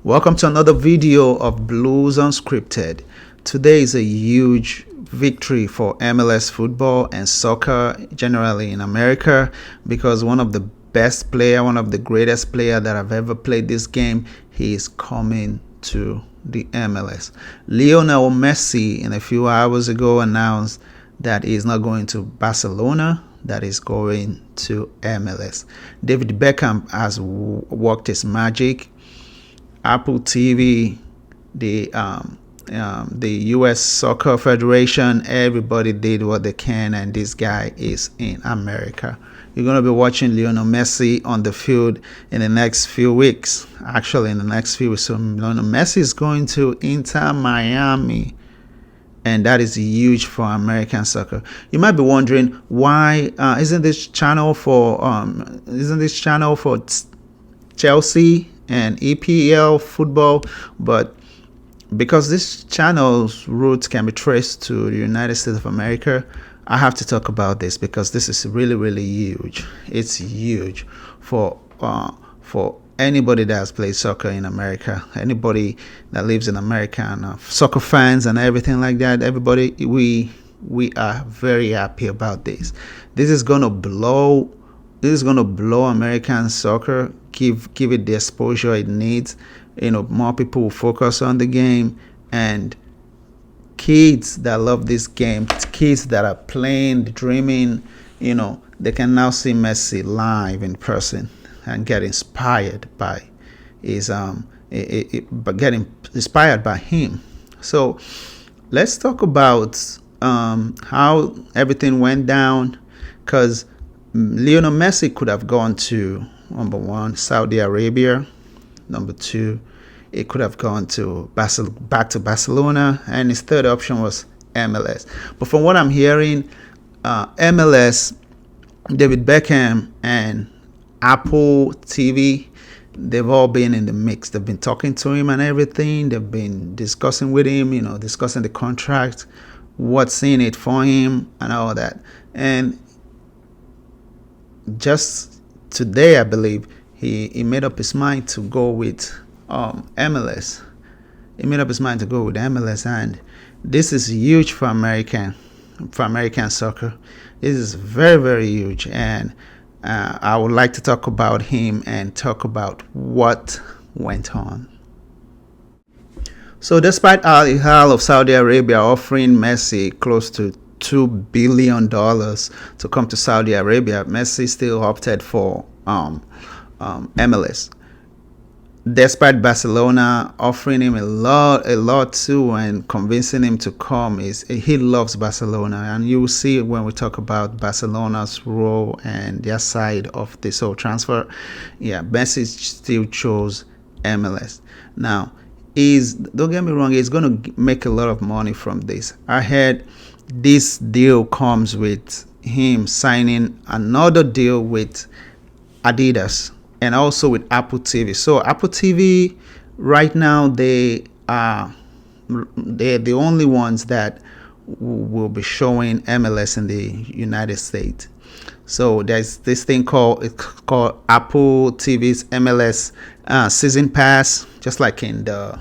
Welcome to another video of Blues Unscripted. Today is a huge victory for MLS football and soccer generally in America because one of the best player, one of the greatest player that have ever played this game, he is coming to the MLS. Lionel Messi in a few hours ago announced that he's not going to Barcelona, that is going to MLS. David Beckham has worked his magic. Apple TV, the U.S. Soccer Federation, everybody did what they can, and this guy is in America. You're going to be watching Lionel Messi on the field in the next few weeks. Actually, in the next few weeks. So Lionel Messi is going to Inter Miami, and that is huge for American soccer. You might be wondering why isn't this channel for Chelsea and EPL football? But because this channel's roots can be traced to the United States of America, I have to talk about this because this is really huge. It's huge for anybody that has played soccer in America, anybody that lives in America, and soccer fans and everything like that. Everybody, we are very happy about this. This is gonna blow American soccer, give it the exposure it needs. More people will focus on the game, and kids that love this game, kids that are playing, dreaming, they can now see Messi live in person and get inspired by inspired by him. So let's talk about how everything went down, because Lionel Messi could have gone to, number one, Saudi Arabia. Number two, it could have gone to back to Barcelona, and his third option was MLS. But from what I'm hearing, MLS, David Beckham, and Apple TV, they've all been in the mix. They've been talking to him and everything. They've been discussing with him, discussing the contract, what's in it for him, and all that. And just today, I believe, he made up his mind to go with MLS. He made up his mind to go with MLS, and this is huge for American soccer. This is very huge, and I would like to talk about him and talk about what went on. So despite Al Hilal of Saudi Arabia offering Messi close to $2 billion to come to Saudi Arabia, Messi still opted for MLS. Despite Barcelona offering him a lot too and convincing him to come, he loves Barcelona, and you will see when we talk about Barcelona's role and their side of this whole transfer. Yeah, Messi still chose MLS. Now, don't get me wrong, he's going to make a lot of money from this. I heard this deal comes with him signing another deal with Adidas and also with Apple TV. So Apple TV right now, they're the only ones that will be showing MLS in the United States. So there's this thing called Apple TV's MLS season pass, just like in the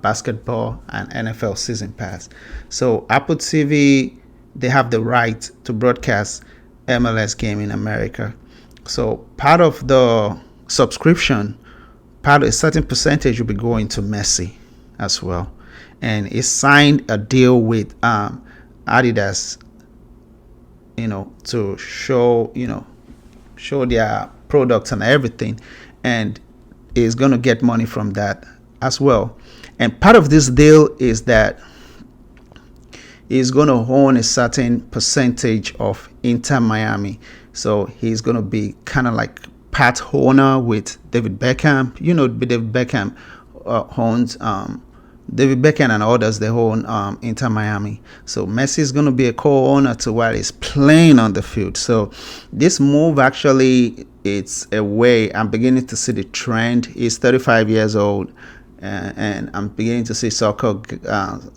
basketball and NFL season pass. So Apple TV, they have the right to broadcast MLS game in America. So part of the subscription, a certain percentage will be going to Messi as well. And he signed a deal with Adidas, to show their products and everything, and is going to get money from that as well. And part of this deal is that he's going to own a certain percentage of Inter Miami. So he's going to be kind of like part owner with David Beckham. David Beckham owns David Beckham and others. They own Inter Miami. So Messi is going to be a co-owner to while he's playing on the field. So this move, actually, it's a way. I'm beginning to see the trend. He's 35 years old. And I'm beginning to see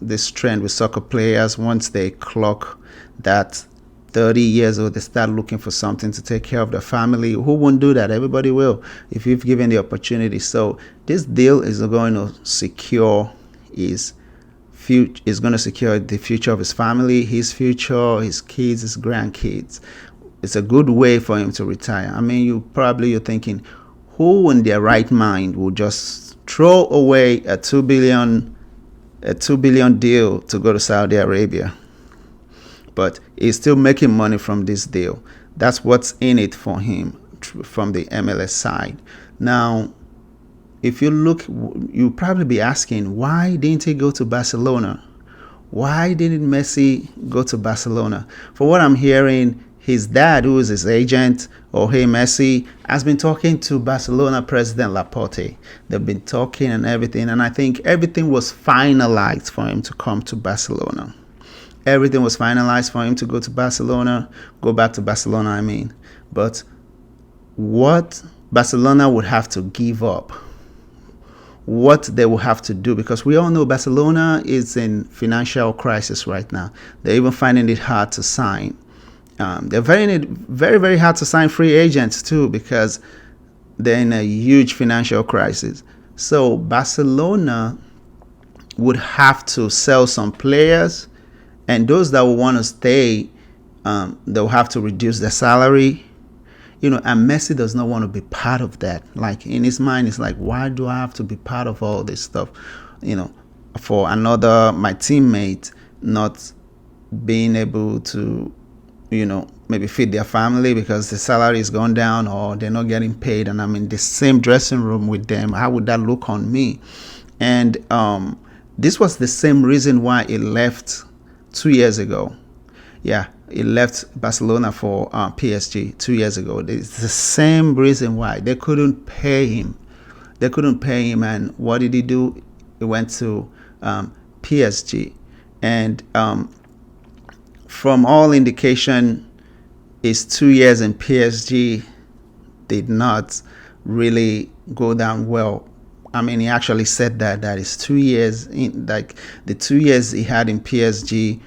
this trend with soccer players. Once they clock that 30 years old, they start looking for something to take care of their family. Who won't do that? Everybody will if you've given the opportunity. So this deal is going to secure his future, is going to secure the future of his family, his future, his kids, his grandkids. It's a good way for him to retire. I mean, you're thinking, who in their right mind will just throw away a 2 billion deal to go to Saudi Arabia? But he's still making money from this deal. That's what's in it for him from the MLS side. Now, if you look, you'll probably be asking, why didn't he go to Barcelona? Why didn't Messi go to Barcelona? For what I'm hearing, his dad, who is his agent, Jorge Messi, has been talking to Barcelona president Laporte. They've been talking and everything, and I think everything was finalized for him to come to Barcelona. Everything was finalized for him to go back to Barcelona, I mean. But what Barcelona would have to give up, what they will have to do, because we all know Barcelona is in financial crisis right now. They're even finding it hard to sign. They're very, very, very hard to sign free agents too, because they're in a huge financial crisis. So Barcelona would have to sell some players, and those that will want to stay, they'll have to reduce their salary. And Messi does not want to be part of that. Like, in his mind, it's like, why do I have to be part of all this stuff? For my teammate not being able to, maybe feed their family because the salary is gone down or they're not getting paid, and I'm in the same dressing room with them. How would that look on me? And this was the same reason why he left 2 years ago. Yeah, he left Barcelona for PSG 2 years ago. It's the same reason why they couldn't pay him. And what did he do? He went to PSG, and from all indication, his 2 years in PSG did not really go down well. I mean, he actually said that his 2 years, like the 2 years he had in PSG,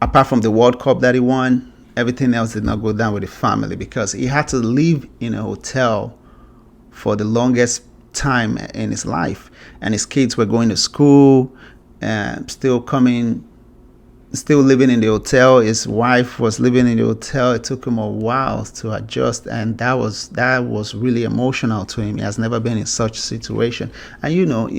apart from the World Cup that he won, everything else did not go down with the family, because he had to live in a hotel for the longest time in his life, and his kids were going to school and still living in the hotel. His wife was living in the hotel. It took him a while to adjust, and that was really emotional to him. He has never been in such a situation. And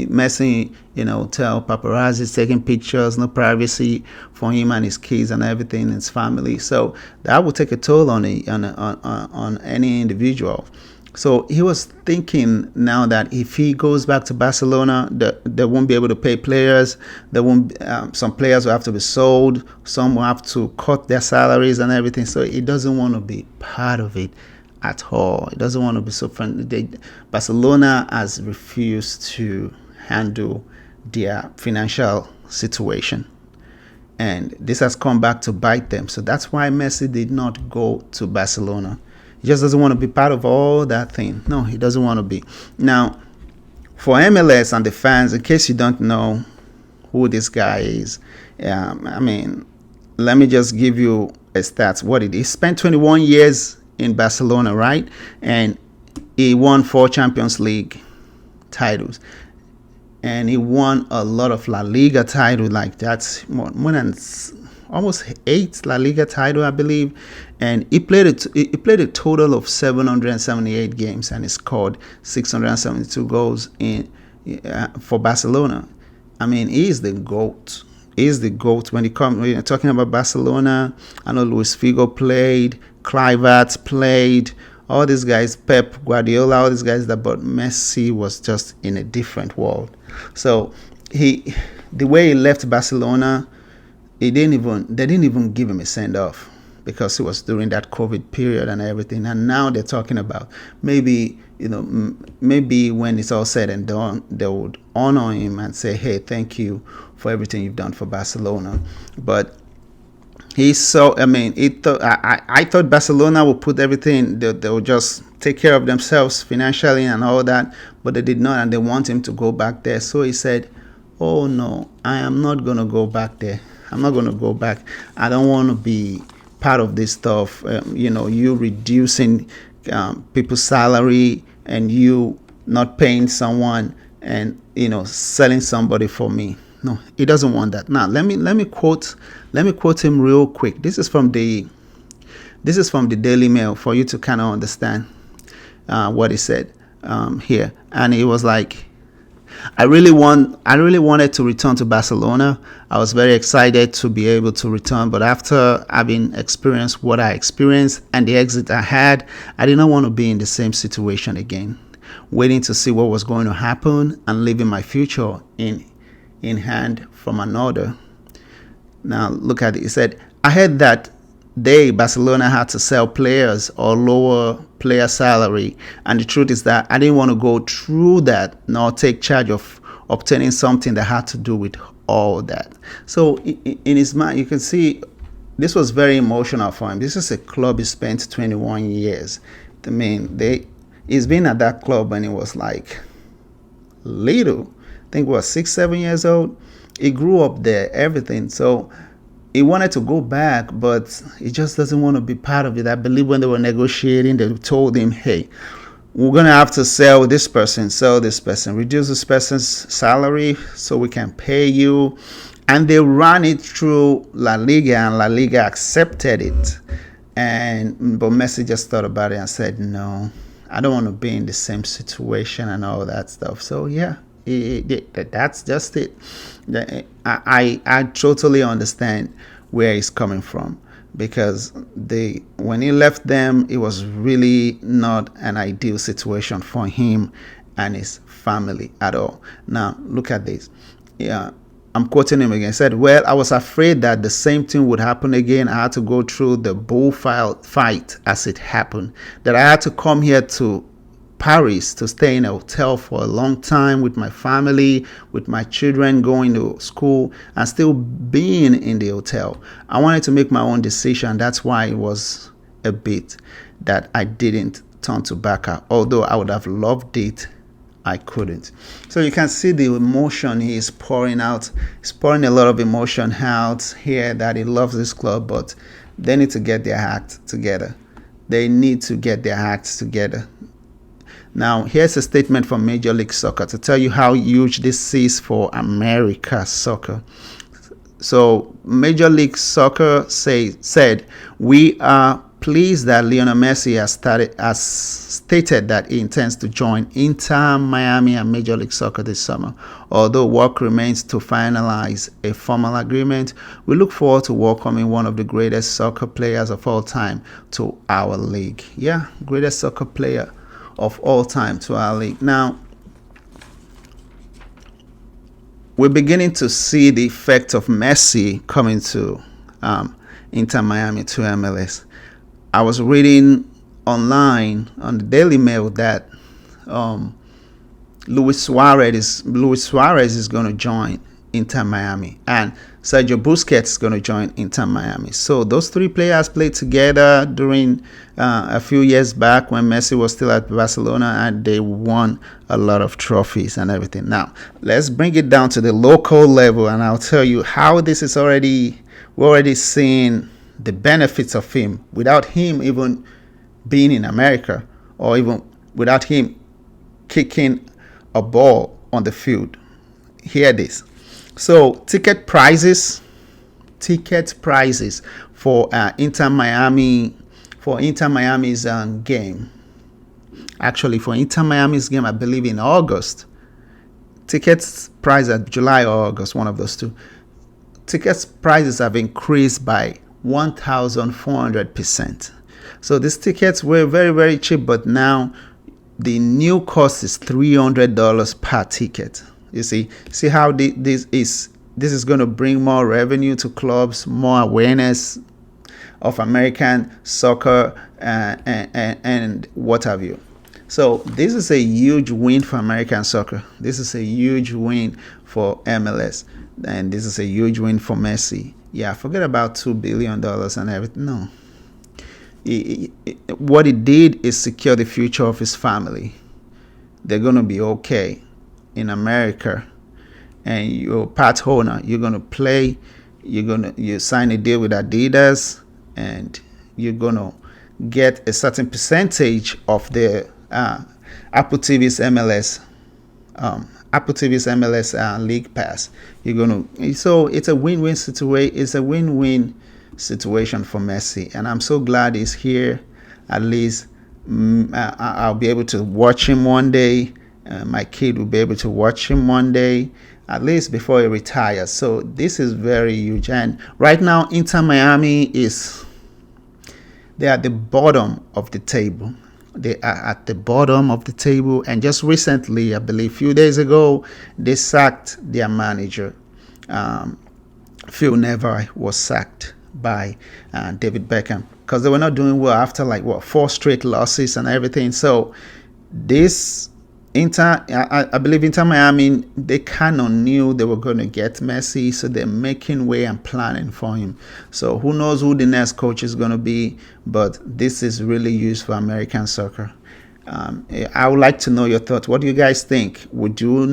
Messi in a hotel, paparazzi taking pictures, no privacy for him and his kids and everything, his family. So that would take a toll on any individual. So he was thinking now that if he goes back to Barcelona, they won't be able to pay players. There won't. Some players will have to be sold. Some will have to cut their salaries and everything. So he doesn't want to be part of it at all. He doesn't want to be so friendly. Barcelona has refused to handle their financial situation, and this has come back to bite them. So that's why Messi did not go to Barcelona. He just doesn't want to be part of all that thing. No, he doesn't want to be. Now, for MLS and the fans, in case you don't know who this guy is, let me just give you a stats. What it is. He spent 21 years in Barcelona, right? And he won 4 Champions League titles. And he won a lot of La Liga titles. Like, that's more than almost 8 La Liga title, I believe. And he played a total of 778 games, and he scored 672 goals for Barcelona. I mean, he is the GOAT. He is the GOAT. When you're talking about Barcelona, I know Luis Figo played, Kluivert played, all these guys, Pep Guardiola, all these guys, but Messi was just in a different world. So the way he left Barcelona, they didn't even give him a send-off, because it was during that COVID period and everything. And now they're talking about maybe when it's all said and done, they would honor him and say, hey, thank you for everything you've done for Barcelona. But I thought Barcelona would put everything, they would just take care of themselves financially and all that, but they did not, and they want him to go back there. So he said, oh no, I am not going to go back there. I'm not going to go back. I don't want to be part of this stuff. You reducing people's salary and you not paying someone and selling somebody for me. No, he doesn't want that. Now let me quote him real quick. This is from the Daily Mail for you to kind of understand what he said here. And he was like, I really wanted to return to Barcelona. I was very excited to be able to return, but after having experienced what I experienced and the exit I had, I did not want to be in the same situation again, waiting to see what was going to happen and leaving my future in hand from another. Now look at it. He said, I heard that Barcelona had to sell players or lower player salary, and the truth is that I didn't want to go through that nor take charge of obtaining something that had to do with all that. So in his mind, you can see this was very emotional for him. This is a club he spent 21 years. I mean, he's been at that club when he was like little. I think he was 6, 7 years old. He grew up there, everything. So he wanted to go back, but he just doesn't want to be part of it. I believe when they were negotiating, they told him, hey, we're going to have to sell this person, reduce this person's salary so we can pay you. And they ran it through La Liga, and La Liga accepted it. But Messi just thought about it and said, no, I don't want to be in the same situation and all that stuff. So, yeah. That's just it. I totally understand where he's coming from, because when he left them, it was really not an ideal situation for him and his family at all. Now look at this. Yeah, I'm quoting him again. He said, well, I was afraid that the same thing would happen again. I had to go through the bullfight as it happened, that I had to come here to Paris to stay in a hotel for a long time with my family, with my children going to school, and still being in the hotel. I wanted to make my own decision. That's why it was a bit that I didn't turn to Barca. Although I would have loved it, I couldn't. So you can see the emotion he is pouring out. He's pouring a lot of emotion out here that he loves this club, but they need to get their act together. They need to get their acts together. Now, here's a statement from Major League Soccer to tell you how huge this is for America soccer. So, Major League Soccer said, we are pleased that Lionel Messi has stated that he intends to join Inter Miami and Major League Soccer this summer. Although work remains to finalize a formal agreement, we look forward to welcoming one of the greatest soccer players of all time to our league. Yeah, greatest soccer player of all time to our league. Now, we're beginning to see the effect of Messi coming to Inter Miami, to MLS. I was reading online on the Daily Mail that Luis Suarez is going to join Inter Miami, and Sergio Busquets is going to join Inter Miami. So those three players played together during a few years back when Messi was still at Barcelona, and they won a lot of trophies and everything. Now, let's bring it down to the local level, and I'll tell you how this is we're already seeing the benefits of him without him even being in America, or even without him kicking a ball on the field. Hear this. So ticket prices for Inter Miami's game. Actually, for Inter Miami's game, I believe in August. Tickets price at July or August, one of those two. Tickets prices have increased by 1,400%. So these tickets were very, very cheap, but now the new cost is $300 per ticket. You see how this is going to bring more revenue to clubs, more awareness of American soccer, and what have you. So this is a huge win for American soccer. This is a huge win for MLS, and this is a huge win for Messi. Yeah, forget about $2 billion and everything. No. What he did is secure the future of his family. They're going to be okay in America, and you're part owner. You're going to play. you sign a deal with Adidas, and you're gonna get a certain percentage of the Apple TV's MLS Apple TV's MLS League Pass. So it's a win-win situation. It's a win-win situation for Messi, and I'm so glad he's here. At least I'll be able to watch him one day. My kid will be able to watch him one day, at least before he retires. So this is very huge. And right now, Inter Miami they're at the bottom of the table. They are at the bottom of the table, and just recently, I believe a few days ago, they sacked their manager. Phil Neville was sacked by David Beckham because they were not doing well after like 4 straight losses and everything. So this I believe Inter Miami, they kind of knew they were going to get Messi, so they're making way and planning for him. So who knows who the next coach is going to be, but this is really used for American soccer. I would like to know your thoughts. What do you guys think? Would you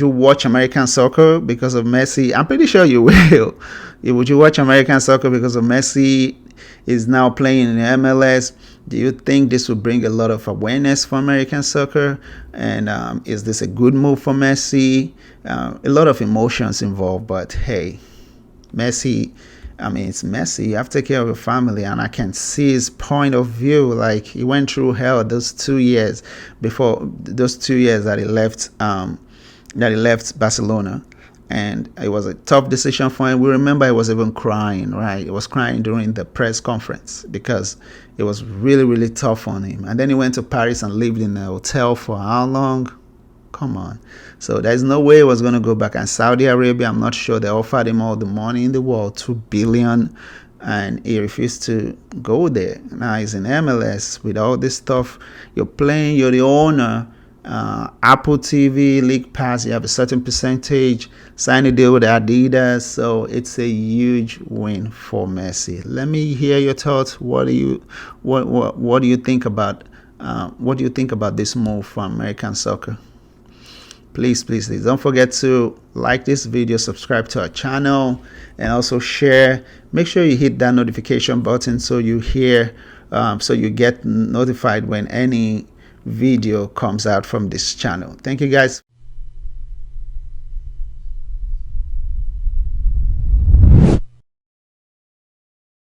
watch American soccer because of Messi? I'm pretty sure you will. Would you watch American soccer because of Messi is now playing in the MLS? Do you think this will bring a lot of awareness for American soccer? And is this a good move for Messi? A lot of emotions involved, but hey, Messi, it's Messi. You have to take care of your family, and I can see his point of view. Like, he went through hell those 2 years that he left Barcelona. And it was a tough decision for him. We remember he was even crying, right? He was crying during the press conference because it was really, really tough on him. And then he went to Paris and lived in a hotel for how long? Come on. So there's no way he was going to go back. And Saudi Arabia, I'm not sure, they offered him all the money in the world, $2 billion, and he refused to go there. Now he's in MLS with all this stuff. You're playing, you're the owner. Apple TV, League Pass, you have a certain percentage, sign a deal with Adidas, so it's a huge win for Messi. Let me hear your thoughts. What do you think about this move for American soccer? Please don't forget to like this video, subscribe to our channel, and also share. Make sure you hit that notification button so you get notified when any video comes out from this channel. Thank you guys.